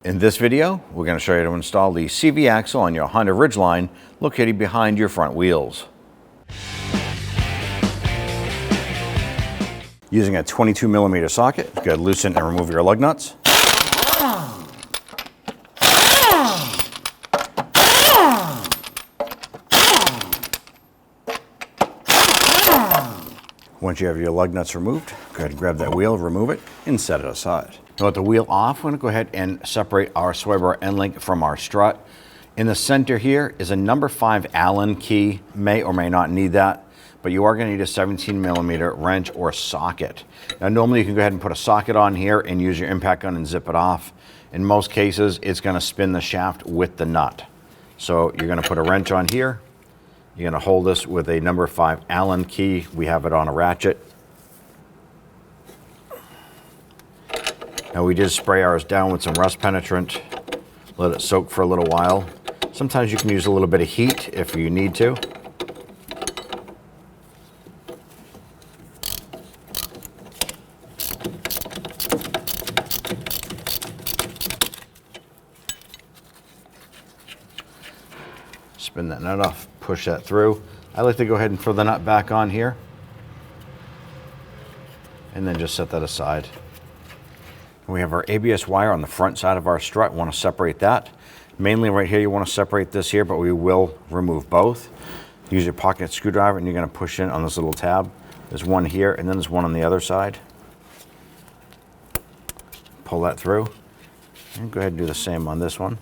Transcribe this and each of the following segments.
In this video, we're going to show you to install the CV axle on your Honda Ridgeline located behind your front wheels. Using a 22mm socket, you gotta loosen and remove your lug nuts. Once you have your lug nuts removed, go ahead and grab that wheel, remove it, and set it aside. Now with the wheel off, we're going to go ahead and separate our sway bar end link from our strut. In the center here is a number 5 Allen key. May or may not need that, but you are going to need a 17mm wrench or socket. Now normally you can go ahead and put a socket on here and use your impact gun and zip it off. In most cases, it's going to spin the shaft with the nut. So you're going to put a wrench on here. You're going to hold this with a number 5 Allen key. We have it on a ratchet. Now we did spray ours down with some rust penetrant. Let it soak for a little while. Sometimes you can use a little bit of heat if you need to. Spin that nut off, push that through. I like to go ahead and throw the nut back on here and then just set that aside. We have our ABS wire on the front side of our strut. We want to separate that. Mainly right here, you want to separate this here, but we will remove both. Use your pocket screwdriver and you're going to push in on this little tab. There's one here and then there's one on the other side. Pull that through and go ahead and do the same on this one.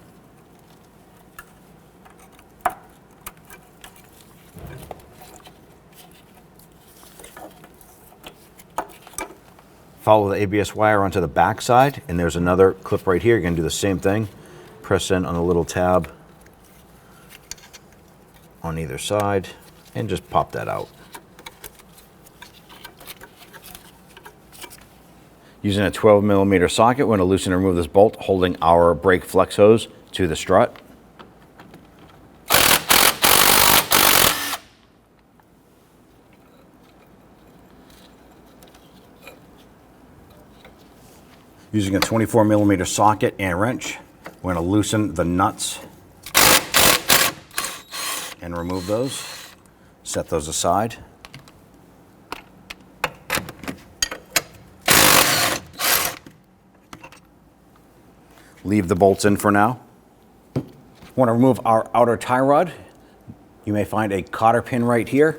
Follow the ABS wire onto the back side, and there's another clip right here. You're going to do the same thing. Press in on the little tab on either side, and just pop that out. Using a 12mm socket, we're going to loosen and remove this bolt holding our brake flex hose to the strut. Using a 24mm socket and wrench, we're going to loosen the nuts and remove those. Set those aside. Leave the bolts in for now. Want to remove our outer tie rod. You may find a cotter pin right here.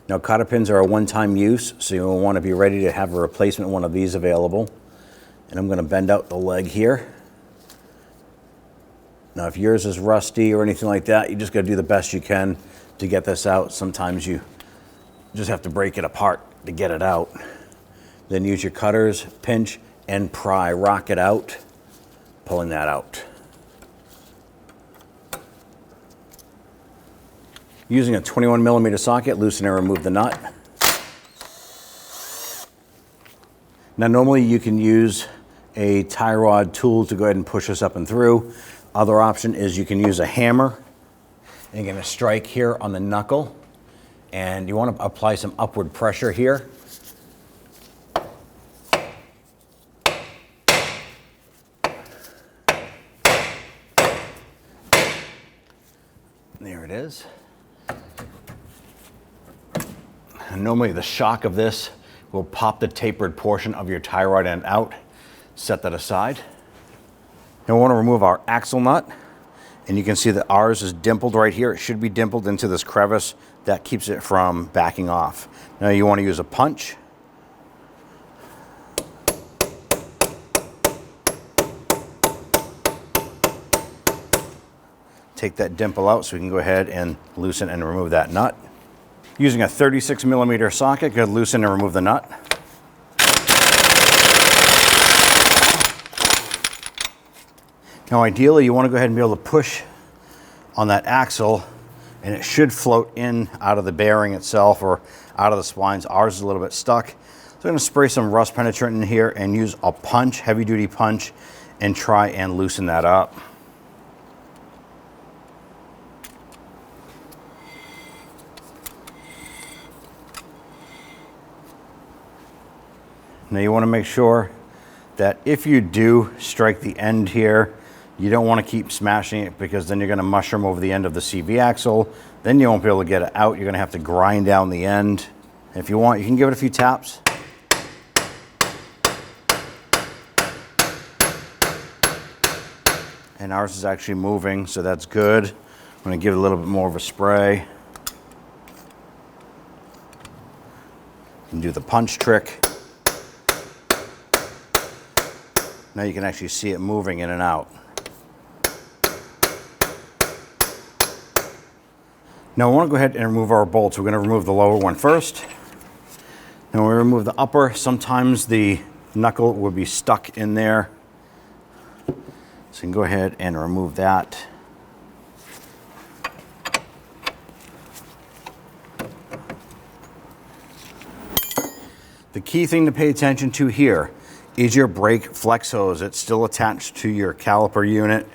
Now cotter pins are a one-time use, so you'll want to be ready to have a replacement one of these available. And I'm going to bend out the leg here. Now if yours is rusty or anything like that, you just got to do the best you can to get this out. Sometimes you just have to break it apart to get it out. Then use your cutters, pinch and pry, rock it out, pulling that out. Using a 21mm socket, loosen and remove the nut. Now normally you can use a tie rod tool to go ahead and push this up and through. Other option is you can use a hammer and you're going to strike here on the knuckle, and you want to apply some upward pressure here. There it is. And normally the shock of this will pop the tapered portion of your tie rod end out. Set that aside. Now we want to remove our axle nut, and you can see that ours is dimpled right here. It should be dimpled into this crevice that keeps it from backing off. Now you want to use a punch. Take that dimple out so we can go ahead and loosen and remove that nut. Using a 36mm socket, go ahead and loosen and remove the nut. Now ideally you want to go ahead and be able to push on that axle and it should float in out of the bearing itself or out of the splines. Ours is a little bit stuck. So I'm going to spray some rust penetrant in here and use a punch, heavy duty punch, and try and loosen that up. Now you want to make sure that if you do strike the end here, you don't want to keep smashing it, because then you're going to mushroom over the end of the CV axle. Then you won't be able to get it out. You're going to have to grind down the end. If you want, you can give it a few taps. And ours is actually moving, so that's good. I'm going to give it a little bit more of a spray. You can do the punch trick. Now you can actually see it moving in and out. Now we want to go ahead and remove our bolts. We're going to remove the lower one first. Now when we remove the upper, sometimes the knuckle would be stuck in there. So you can go ahead and remove that. The key thing to pay attention to here is your brake flex hose. It's still attached to your caliper unit.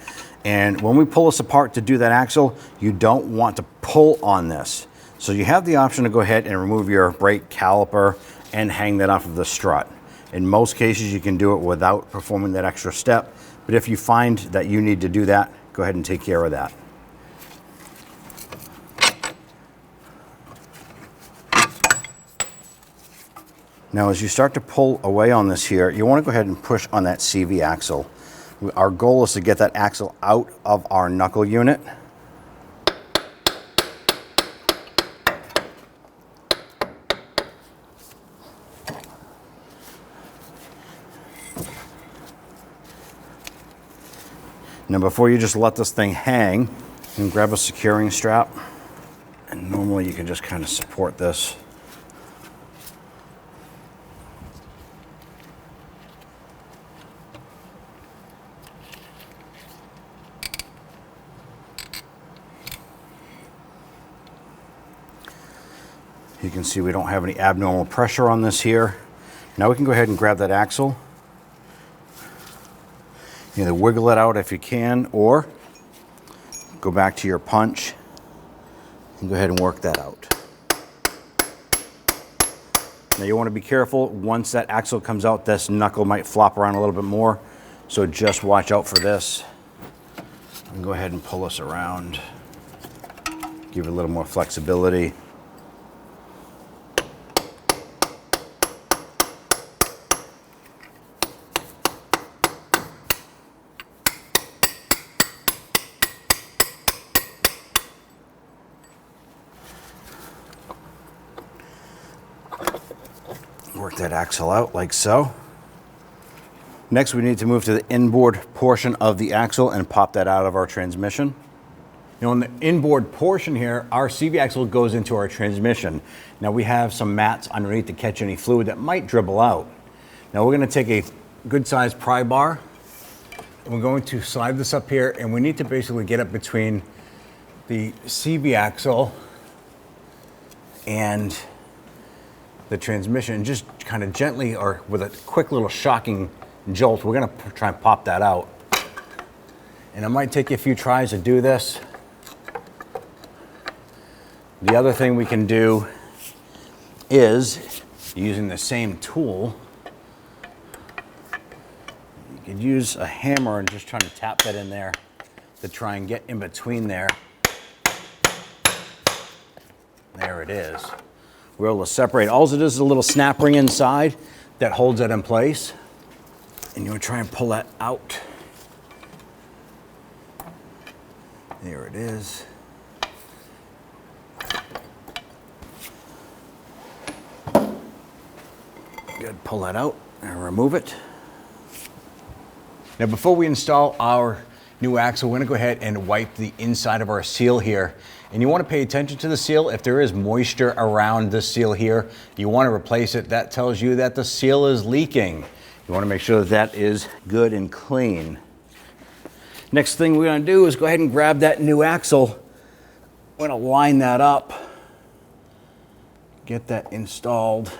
And when we pull this apart to do that axle, you don't want to pull on this. So you have the option to go ahead and remove your brake caliper and hang that off of the strut. In most cases, you can do it without performing that extra step. But if you find that you need to do that, go ahead and take care of that. Now, as you start to pull away on this here, you want to go ahead and push on that CV axle. Our goal is to get that axle out of our knuckle unit. Now, before you just let this thing hang, you can grab a securing strap, and normally you can just kind of support this. You can see we don't have any abnormal pressure on this here. Now we can go ahead and grab that axle. Either wiggle it out if you can, or go back to your punch and go ahead and work that out. Now you want to be careful. Once that axle comes out, this knuckle might flop around a little bit more. So just watch out for this. And go ahead and pull this around. Give it a little more flexibility. Work that axle out like so. Next, we need to move to the inboard portion of the axle and pop that out of our transmission. Now, on the inboard portion here, our CV axle goes into our transmission. Now, we have some mats underneath to catch any fluid that might dribble out. Now, we're going to take a good-sized pry bar, and we're going to slide this up here, and we need to basically get it between the CV axle and the transmission, just kind of gently, or with a quick little shocking jolt, we're going to try and pop that out. And it might take you a few tries to do this. The other thing we can do is, using the same tool, you could use a hammer and just try to tap that in there to try and get in between there. There it is. We're able to separate. All it is a little snap ring inside that holds it in place. And you want to try and pull that out. There it is. Good, pull that out and remove it. Now, before we install our new axle, we're going to go ahead and wipe the inside of our seal here. And you want to pay attention to the seal. If there is moisture around the seal here, you want to replace it. That tells you that the seal is leaking. You want to make sure that that is good and clean. Next thing we're going to do is go ahead and grab that new axle. We're going to line that up, get that installed.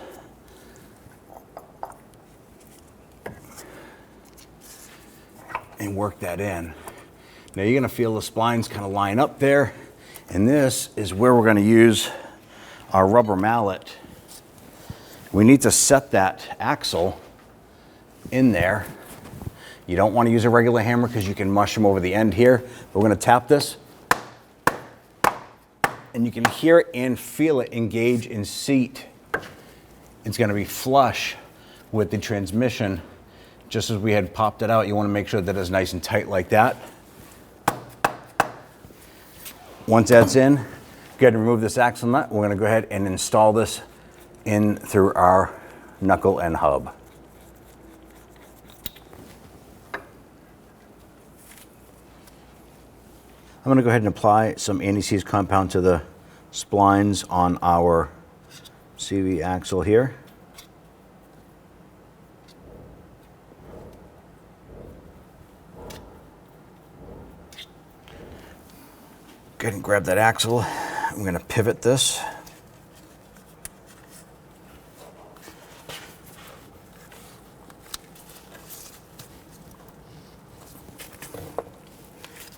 And work that in. Now you're going to feel the splines kind of line up there. And this is where we're going to use our rubber mallet. We need to set that axle in there. You don't want to use a regular hammer because you can mush them over the end here. But we're going to tap this, and you can hear it and feel it engage in seat. It's going to be flush with the transmission. Just as we had popped it out, you want to make sure that it's nice and tight like that. Once that's in, go ahead and remove this axle nut. We're going to go ahead and install this in through our knuckle and hub. I'm going to go ahead and apply some anti-seize compound to the splines on our CV axle here. Go ahead and grab that axle. I'm going to pivot this.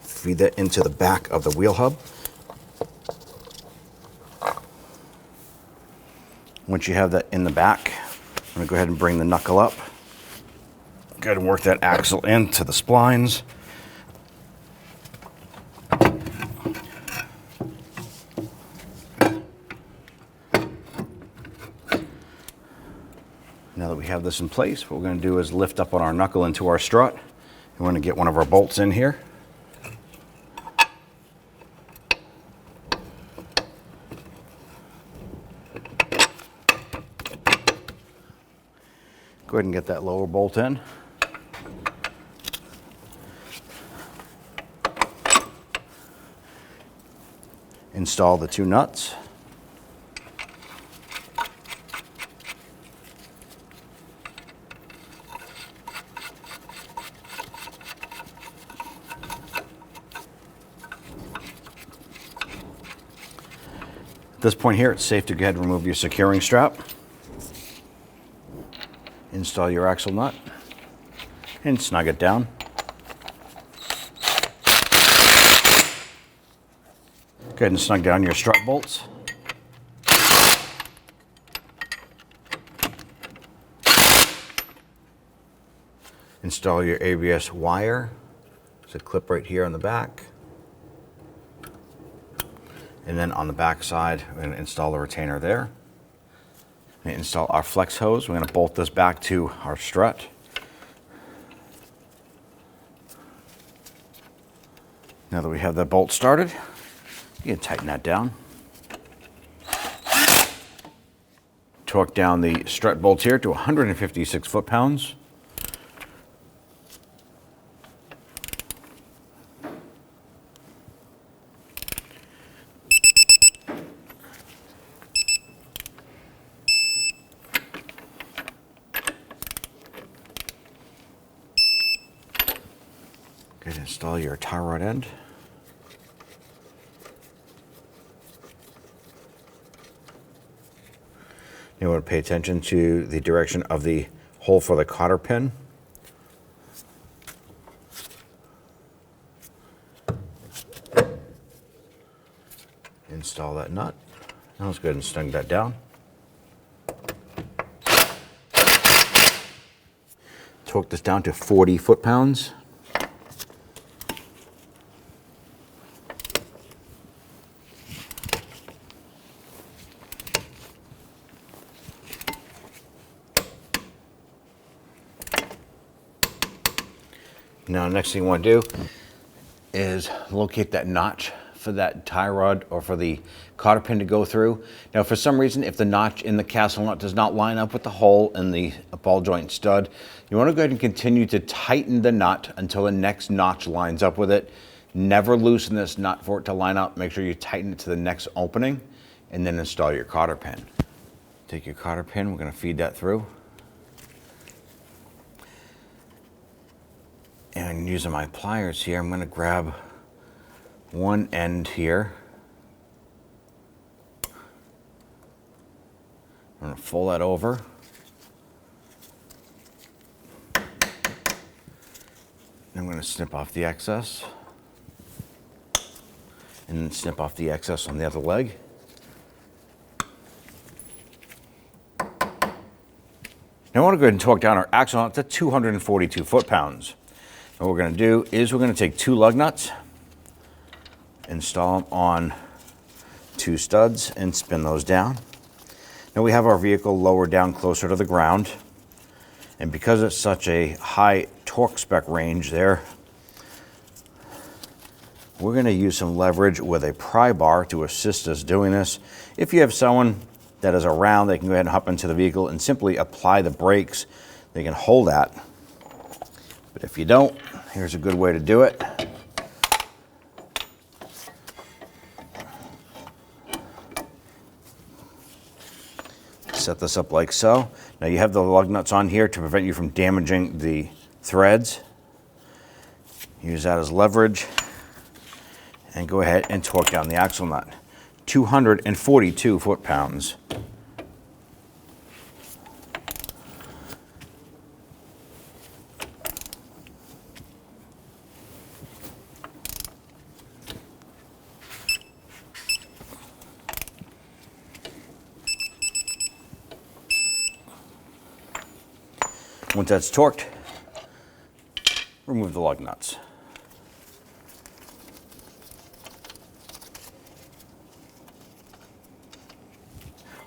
Feed that into the back of the wheel hub. Once you have that in the back, I'm going to go ahead and bring the knuckle up. Go ahead and work that axle into the splines. Now that we have this in place, what we're going to do is lift up on our knuckle into our strut. And we're going to get one of our bolts in here. Go ahead and get that lower bolt in. Install the two nuts. At this point here, it's safe to go ahead and remove your securing strap. Install your axle nut and snug it down. Go ahead and snug down your strut bolts. Install your ABS wire. There's a clip right here on the back. And then on the back side, we're going to install the retainer there. And install our flex hose. We're going to bolt this back to our strut. Now that we have that bolt started, you can tighten that down. Torque down the strut bolts here to 156 foot-pounds. Go ahead and install your tie rod end. You want to pay attention to the direction of the hole for the cotter pin. Install that nut. Now let's go ahead and snug that down. Torque this down to 40 foot-pounds. Now, next thing you want to do is locate that notch for that tie rod or for the cotter pin to go through. Now, for some reason, if the notch in the castle nut does not line up with the hole in the ball joint stud, you want to go ahead and continue to tighten the nut until the next notch lines up with it. Never loosen this nut for it to line up. Make sure you tighten it to the next opening and then install your cotter pin. Take your cotter pin, we're going to feed that through. And using my pliers here, I'm going to grab one end here. I'm going to fold that over. I'm going to snip off the excess. And then snip off the excess on the other leg. Now I want to go ahead and torque down our axle nut to 242 foot-pounds. And what we're going to do is we're going to take 2 lug nuts, install them on 2 studs, and spin those down. Now we have our vehicle lowered down closer to the ground, and because it's such a high torque spec range there, we're going to use some leverage with a pry bar to assist us doing this. If you have someone that is around, they can go ahead and hop into the vehicle and simply apply the brakes. They can hold that. But if you don't, here's a good way to do it. Set this up like so. Now you have the lug nuts on here to prevent you from damaging the threads. Use that as leverage and go ahead and torque down the axle nut. 242 foot-pounds. Once that's torqued, remove the lug nuts.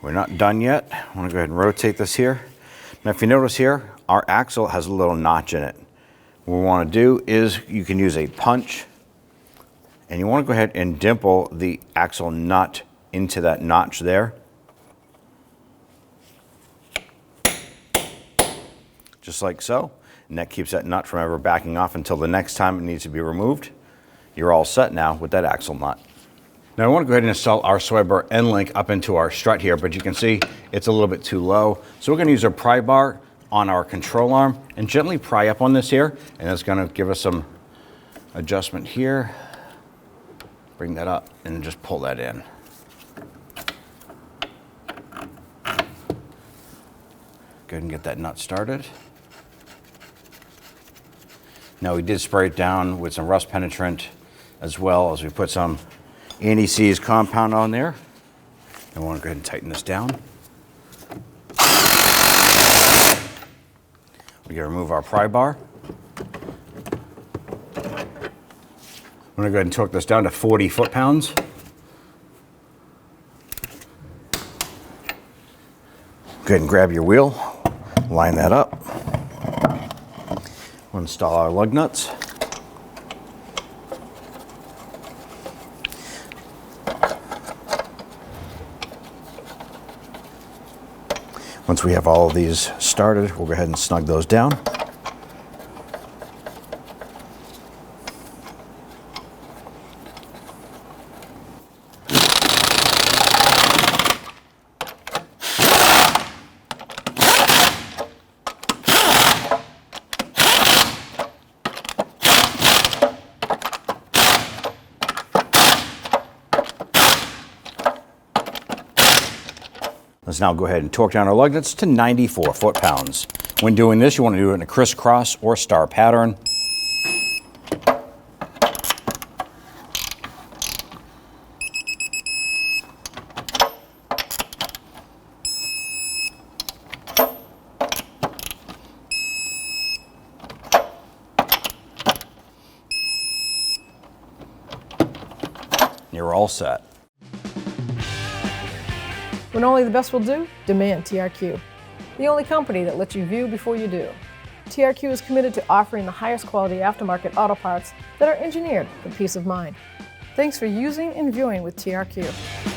We're not done yet. I want to go ahead and rotate this here. Now if you notice here, our axle has a little notch in it. What we want to do is you can use a punch, and you want to go ahead and dimple the axle nut into that notch there. Just like so, and that keeps that nut from ever backing off until the next time it needs to be removed. You're all set now with that axle nut. Now I want to go ahead and install our sway bar end link up into our strut here, but you can see it's a little bit too low. So we're going to use our pry bar on our control arm and gently pry up on this here, and it's going to give us some adjustment here. Bring that up and just pull that in. Go ahead and get that nut started. Now we did spray it down with some rust penetrant as well as we put some anti-seize compound on there. And we want to go ahead and tighten this down. We're going to remove our pry bar. We're going to go ahead and torque this down to 40 foot-pounds. Go ahead and grab your wheel, line that up. We'll install our lug nuts. Once we have all of these started, we'll go ahead and snug those down. Let's now go ahead and torque down our lug nuts to 94 foot-pounds. When doing this, you want to do it in a crisscross or star pattern. You're all set. When only the best will do, demand TRQ. The only company that lets you view before you do. TRQ is committed to offering the highest quality aftermarket auto parts that are engineered for peace of mind. Thanks for using and viewing with TRQ.